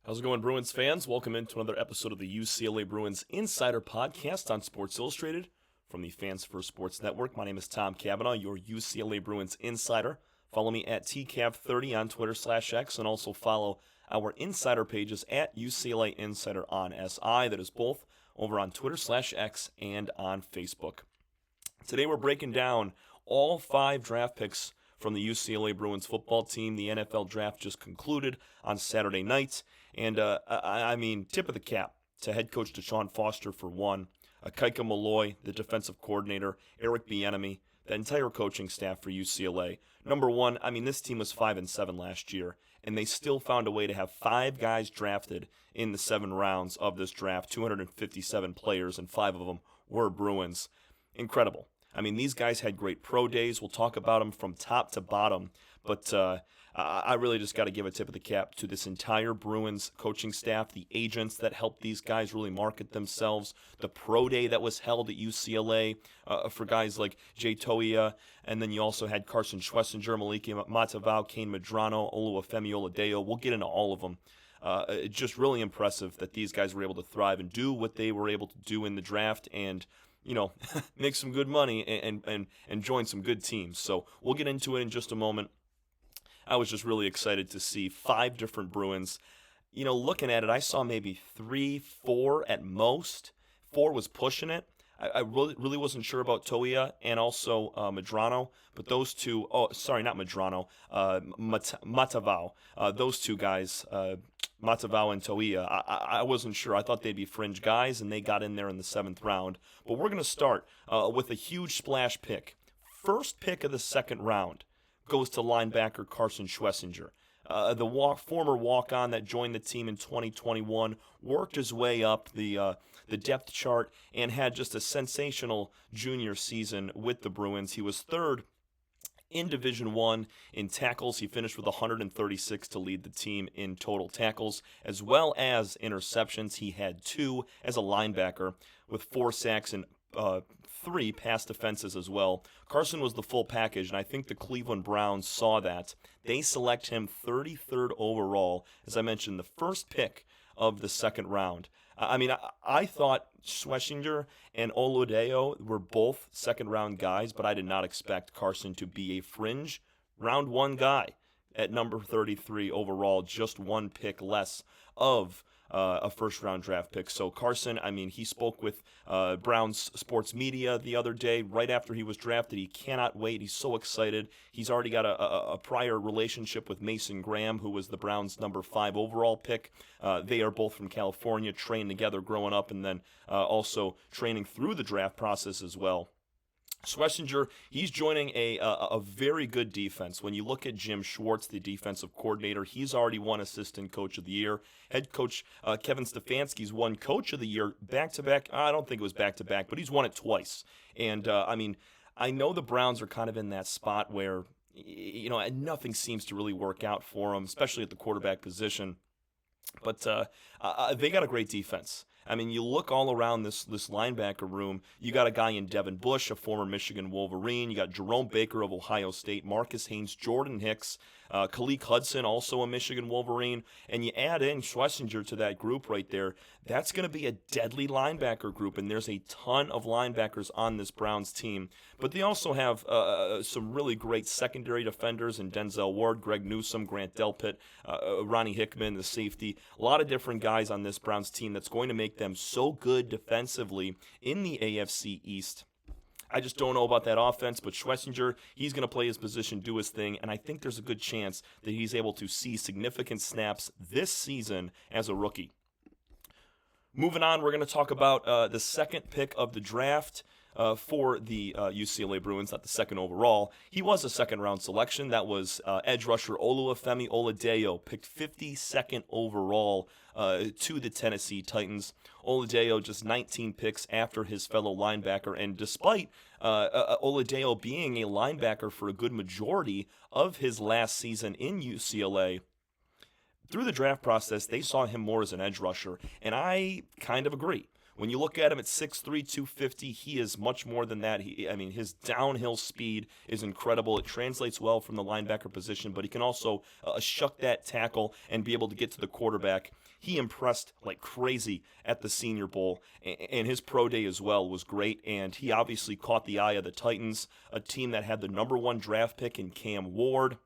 How's it going, Bruins fans? Welcome into another episode of the UCLA Bruins Insider Podcast on Sports Illustrated from the Fans First Sports Network. My name is Tom Cavanaugh, your UCLA Bruins Insider. Follow me at TCAV30 on Twitter/X, and also follow our insider pages at UCLA Insider on SI. That is both over on Twitter/X and on Facebook. Today we're breaking down all 5 draft picks from the UCLA Bruins football team. The NFL draft just concluded on Saturday night. And, tip of the cap to head coach Deshaun Foster for one, Kaika Malloy, the defensive coordinator, Eric Bieniemy, the entire coaching staff for UCLA. Number one, this team was 5-7 last year, and they still found a way to have 5 guys drafted in the 7 rounds of this draft, 257 players, and 5 of them were Bruins. Incredible. These guys had great pro days. We'll talk about them from top to bottom, but I really just got to give a tip of the cap to this entire Bruins coaching staff, the agents that helped these guys really market themselves, the pro day that was held at UCLA for guys like Jay Toia, and then you also had Carson Schwessinger, Maliki Matavao, Kane Medrano, Oluwafemi Oladeo. We'll get into all of them. Just really impressive that these guys were able to thrive and do what they were able to do in the draft and make some good money and join some good teams. So we'll get into it in just a moment. I was just really excited to see 5 different Bruins. Looking at it, I saw maybe 3, 4 at most. 4 was pushing it. I really wasn't sure about Toia and also Medrano, but those two, not Medrano, Matavao. Those two guys, Matavao and Toia, I wasn't sure. I thought they'd be fringe guys, and they got in there in the 7th round. But we're going to start with a huge splash pick. First pick of the 2nd round goes to linebacker Carson Schwessinger. The former walk-on that joined the team in 2021, worked his way up the depth chart and had just a sensational junior season with the Bruins. He was 3rd in Division I in tackles. He finished with 136 to lead the team in total tackles, as well as interceptions. He had 2 as a linebacker with 4 sacks and 3 pass defenses as well. Carson was the full package, and I think the Cleveland Browns saw that. They select him 33rd overall, as I mentioned, the first pick of the 2nd round. I thought Schwessinger and Oladeo were both 2nd round guys, but I did not expect Carson to be a fringe round 1 guy at number 33 overall, just 1 pick less of a first-round draft pick. So Carson, he spoke with Browns sports media the other day right after he was drafted. He cannot wait. He's so excited. He's already got a prior relationship with Mason Graham, who was the Browns' number 5 overall pick. They are both from California, trained together growing up, and then also training through the draft process as well. Schwessinger, he's joining a very good defense. When you look at Jim Schwartz, the defensive coordinator, he's already won Assistant Coach of the Year. Head coach Kevin Stefanski's won Coach of the Year back-to-back. I don't think it was back-to-back, but he's won it twice. And, I know the Browns are kind of in that spot where, nothing seems to really work out for them, especially at the quarterback position. But they got a great defense. You look all around this linebacker room, you got a guy in Devin Bush, a former Michigan Wolverine. You got Jerome Baker of Ohio State, Marcus Haynes, Jordan Hicks, Khaleke Hudson, also a Michigan Wolverine. And you add in Schwessinger to that group right there, that's going to be a deadly linebacker group. And there's a ton of linebackers on this Browns team. But they also have some really great secondary defenders in Denzel Ward, Greg Newsome, Grant Delpit, Ronnie Hickman, the safety. A lot of different guys on this Browns team that's going to make them so good defensively in the AFC East. I just don't know about that offense, but Schwessinger, he's going to play his position, do his thing, and I think there's a good chance that he's able to see significant snaps this season as a rookie. Moving on, we're going to talk about the 2nd pick of the draft. For the UCLA Bruins, not the 2nd overall. He was a 2nd-round selection. That was edge rusher Oluwafemi Oladeo, picked 52nd overall to the Tennessee Titans. Oladeo just 19 picks after his fellow linebacker, and despite Oladeo being a linebacker for a good majority of his last season in UCLA, through the draft process, they saw him more as an edge rusher, and I kind of agree. When you look at him at 6'3", 250, he is much more than that. His downhill speed is incredible. It translates well from the linebacker position, but he can also shuck that tackle and be able to get to the quarterback. He impressed like crazy at the Senior Bowl, and his pro day as well was great, and he obviously caught the eye of the Titans, a team that had the number 1 draft pick in Cam Ward.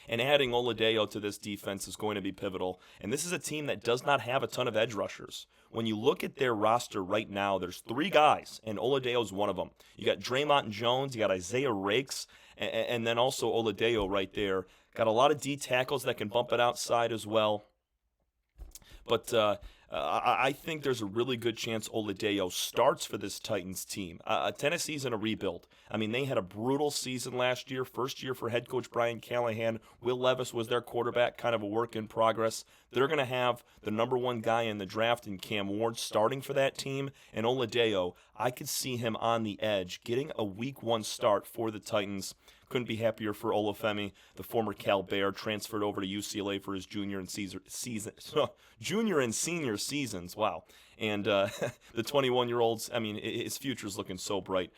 And adding Oladipo to this defense is going to be pivotal. And this is a team that does not have a ton of edge rushers. When you look at their roster right now, there's 3 guys, and Oladipo is one of them. You got Draymond Jones, you got Isaiah Rakes, and then also Oladipo right there. Got a lot of D tackles that can bump it outside as well. But I think there's a really good chance Oladipo starts for this Titans team. Tennessee's in a rebuild. They had a brutal season last year, first year for head coach Brian Callahan. Will Levis was their quarterback, kind of a work in progress. They're going to have the number 1 guy in the draft in Cam Ward starting for that team. And Oladipo, I could see him on the edge, getting a week 1 start for the Titans. Couldn't be happier for Olafemi, the former Cal Bear, transferred over to UCLA for his junior and senior seasons. Wow. And the 21-year-old's, his future's looking so bright.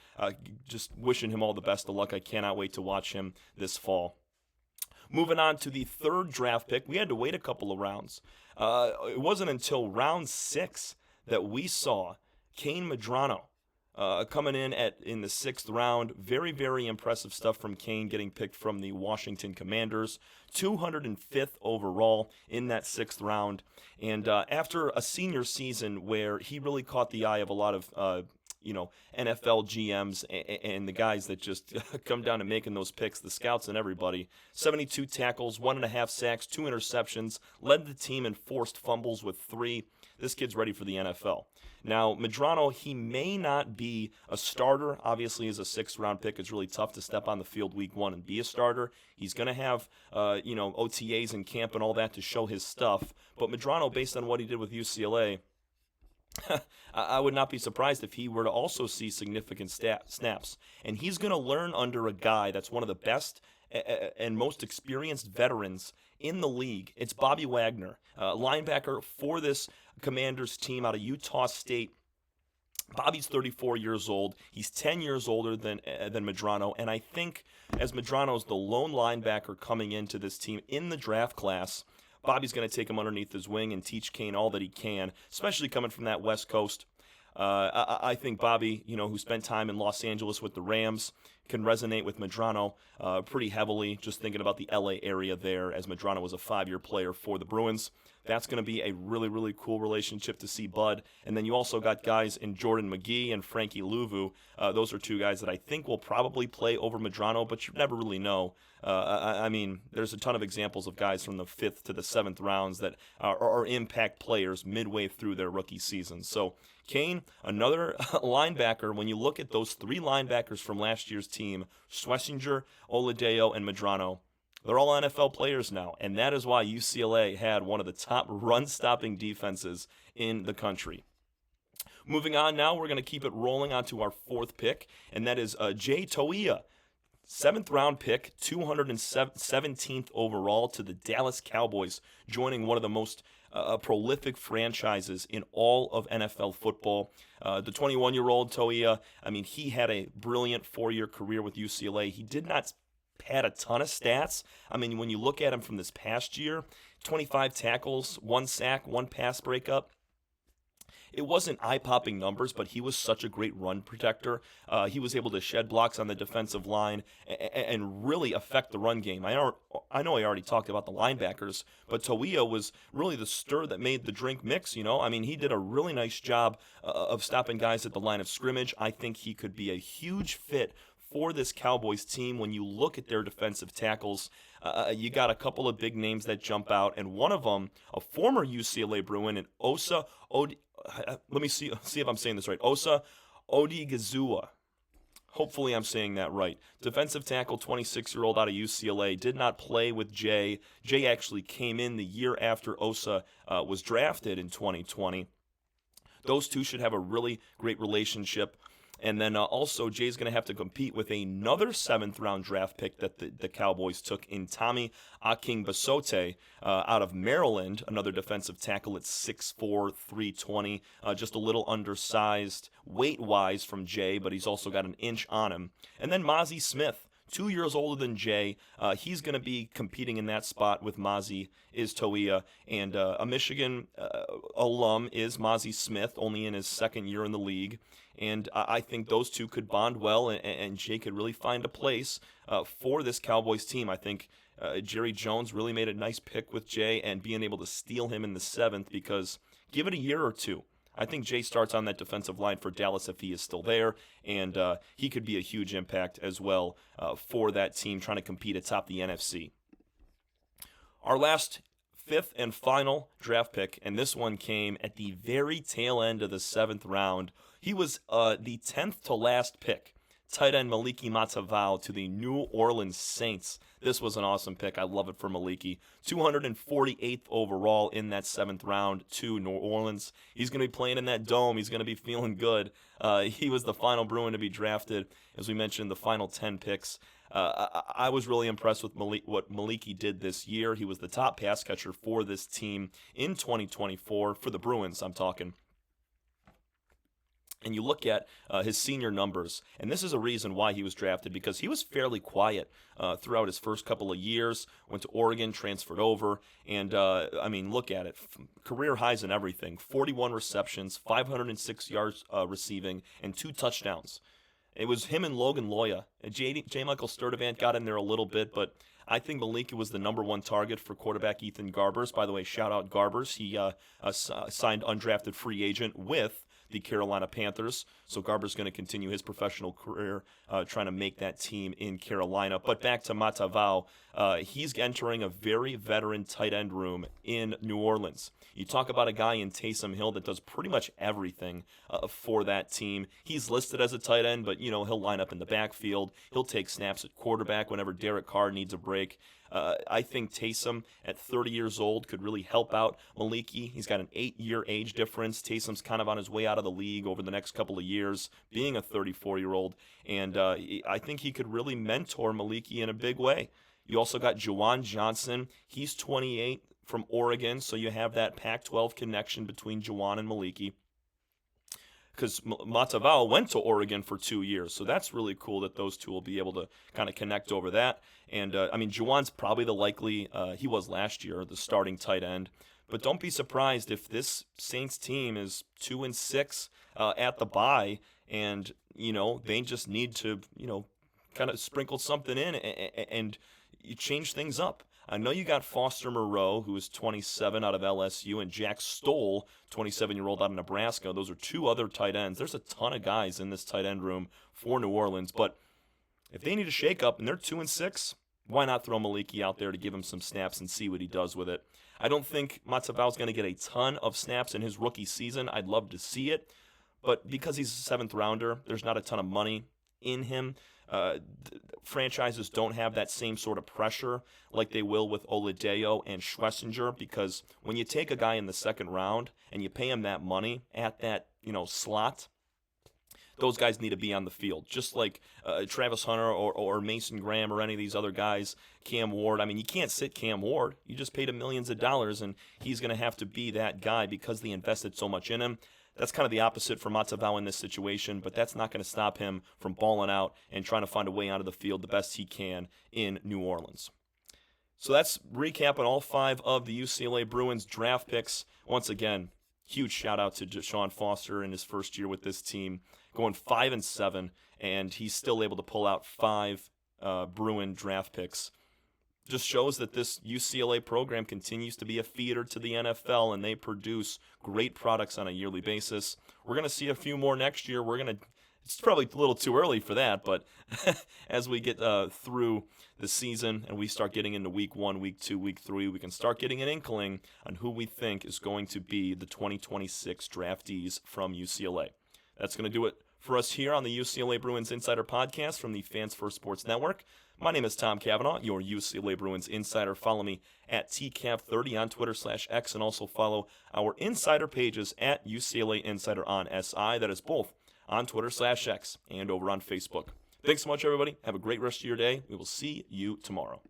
Just wishing him all the best of luck. I cannot wait to watch him this fall. Moving on to the 3rd draft pick, we had to wait a couple of rounds. It wasn't until round 6 that we saw Kane Medrano coming in the 6th round. Very, very impressive stuff from Kane, getting picked from the Washington Commanders. 205th overall in that 6th round. And after a senior season where he really caught the eye of a lot of NFL GMs and the guys that just come down to making those picks, the scouts and everybody. 72 tackles, 1.5 sacks, 2 interceptions, led the team in forced fumbles with 3. This kid's ready for the NFL. Now, Medrano, he may not be a starter. Obviously, as a 6th-round pick, it's really tough to step on the field week 1 and be a starter. He's going to have, OTAs and camp and all that to show his stuff. But Medrano, based on what he did with UCLA, I would not be surprised if he were to also see significant snaps. And he's going to learn under a guy that's one of the best and most experienced veterans in the league. It's Bobby Wagner, linebacker for this Commanders team out of Utah State. Bobby's 34 years old. He's 10 years older than Medrano, and I think as Medrano's the lone linebacker coming into this team in the draft class, Bobby's going to take him underneath his wing and teach Kane all that he can, especially coming from that West Coast. I think Bobby, who spent time in Los Angeles with the Rams, can resonate with Medrano pretty heavily, just thinking about the LA area there, as Medrano was a 5-year player for the Bruins. That's going to be a really, really cool relationship to see Bud. And then you also got guys in Jordan McGee and Frankie Louvu. Those are 2 guys that I think will probably play over Medrano, but you never really know. There's a ton of examples of guys from the 5th to the 7th rounds that are impact players midway through their rookie season. So Kane, another linebacker, when you look at those 3 linebackers from last year's team, Schlesinger, Oladipo, and Medrano, they're all NFL players now, and that is why UCLA had one of the top run-stopping defenses in the country. Moving on now, we're going to keep it rolling on to our 4th pick, and that is Jay Toia. 7th-round pick, 217th overall to the Dallas Cowboys, joining one of the most prolific franchises in all of NFL football. The 21-year-old Toia, he had a brilliant 4-year career with UCLA. He did not had a ton of stats. When you look at him from this past year, 25 tackles, 1 sack, 1 pass breakup. It wasn't eye-popping numbers, but he was such a great run protector. He was able to shed blocks on the defensive line and really affect the run game. I know I already talked about the linebackers, but Toia was really the stir that made the drink mix, he did a really nice job of stopping guys at the line of scrimmage. I think he could be a huge fit for this Cowboys team. When you look at their defensive tackles, you got a couple of big names that jump out, and one of them, a former UCLA Bruin, and Osa let me see if I'm saying this right. Osa Odigizua. Hopefully I'm saying that right. Defensive tackle, 26-year-old out of UCLA, did not play with Jay. Jay actually came in the year after Osa was drafted in 2020. Those two should have a really great relationship. And then also Jay's going to have to compete with another 7th-round draft pick that the Cowboys took in Tommy Akingbasote out of Maryland, another defensive tackle at 6'4", 320, just a little undersized weight-wise from Jay, but he's also got an inch on him. And then Mozzie Smith, 2 years older than Jay. He's going to be competing in that spot with Mozzie is Toia, and a Michigan alum is Mozzie Smith, only in his 2nd year in the league. And I think those two could bond well, and Jay could really find a place for this Cowboys team. I think Jerry Jones really made a nice pick with Jay and being able to steal him in the 7th, because give it a year or two, I think Jay starts on that defensive line for Dallas if he is still there, and he could be a huge impact as well for that team trying to compete atop the NFC. Our last 5th and final draft pick, and this one came at the very tail end of the 7th round. He was the 10th to last pick, tight end Maliki Matavao to the New Orleans Saints. This was an awesome pick. I love it for Maliki. 248th overall in that 7th round to New Orleans. He's going to be playing in that dome. He's going to be feeling good. He was the final Bruin to be drafted, as we mentioned, the final 10 picks. I was really impressed with what Maliki did this year. He was the top pass catcher for this team in 2024, for the Bruins, I'm talking. And you look at his senior numbers, and this is a reason why he was drafted, because he was fairly quiet throughout his first couple of years, went to Oregon, transferred over, and look at it. Career highs and everything, 41 receptions, 506 yards receiving, and 2 touchdowns. It was him and Logan Loya. J. Michael Sturdivant got in there a little bit, but I think Maliki was the number 1 target for quarterback Ethan Garbers. By the way, shout out Garbers. He signed undrafted free agent with the Carolina Panthers. So Garber's going to continue his professional career trying to make that team in Carolina. But back to Matavao, he's entering a very veteran tight end room in New Orleans. You talk about a guy in Taysom Hill that does pretty much everything for that team. He's listed as a tight end, but he'll line up in the backfield. He'll take snaps at quarterback whenever Derek Carr needs a break. I think Taysom, at 30 years old, could really help out Maliki. He's got an 8-year age difference. Taysom's kind of on his way out of the league over the next couple of years, being a 34-year-old, and I think he could really mentor Maliki in a big way. You also got Juwan Johnson. He's 28 from Oregon, so you have that Pac-12 connection between Juwan and Maliki, because Matavao went to Oregon for 2 years. So that's really cool that those two will be able to kind of connect over that. And, Juwan's probably the likely, he was last year, the starting tight end. But don't be surprised if this Saints team is 2-6 at the bye, and, they just need to, kind of sprinkle something in and you change things up. I know you got Foster Moreau, who is 27 out of LSU, and Jack Stoll, 27-year-old out of Nebraska. Those are 2 other tight ends. There's a ton of guys in this tight end room for New Orleans, but if they need a shakeup and they're 2-6, why not throw Maliki out there to give him some snaps and see what he does with it? I don't think Matavao's going to get a ton of snaps in his rookie season. I'd love to see it, but because he's a 7th rounder, there's not a ton of money in him. Franchises don't have that same sort of pressure like they will with Oladeo and Schlesinger, because when you take a guy in the 2nd round and you pay him that money at that slot, those guys need to be on the field, just like Travis Hunter or Mason Graham or any of these other guys, Cam Ward. You can't sit Cam Ward. You just paid him millions of dollars, and he's going to have to be that guy because they invested so much in him. That's kind of the opposite for Matavao in this situation, but that's not going to stop him from balling out and trying to find a way onto the field the best he can in New Orleans. So that's recap on all 5 of the UCLA Bruins draft picks. Once again, huge shout out to Deshaun Foster in his first year with this team, going 5-7, and he's still able to pull out 5 Bruin draft picks. Just shows that this UCLA program continues to be a feeder to the NFL, and they produce great products on a yearly basis. We're going to see a few more next year. It's probably a little too early for that, but as we get through the season and we start getting into week 1, week 2, week 3, we can start getting an inkling on who we think is going to be the 2026 draftees from UCLA. That's going to do it for us here on the UCLA Bruins Insider Podcast from the Fans First Sports Network. My name is Tom Cavanaugh, your UCLA Bruins Insider. Follow me at TCAV30 on Twitter/X, and also follow our insider pages at UCLA Insider on SI. That is both on Twitter/X and over on Facebook. Thanks so much, everybody. Have a great rest of your day. We will see you tomorrow.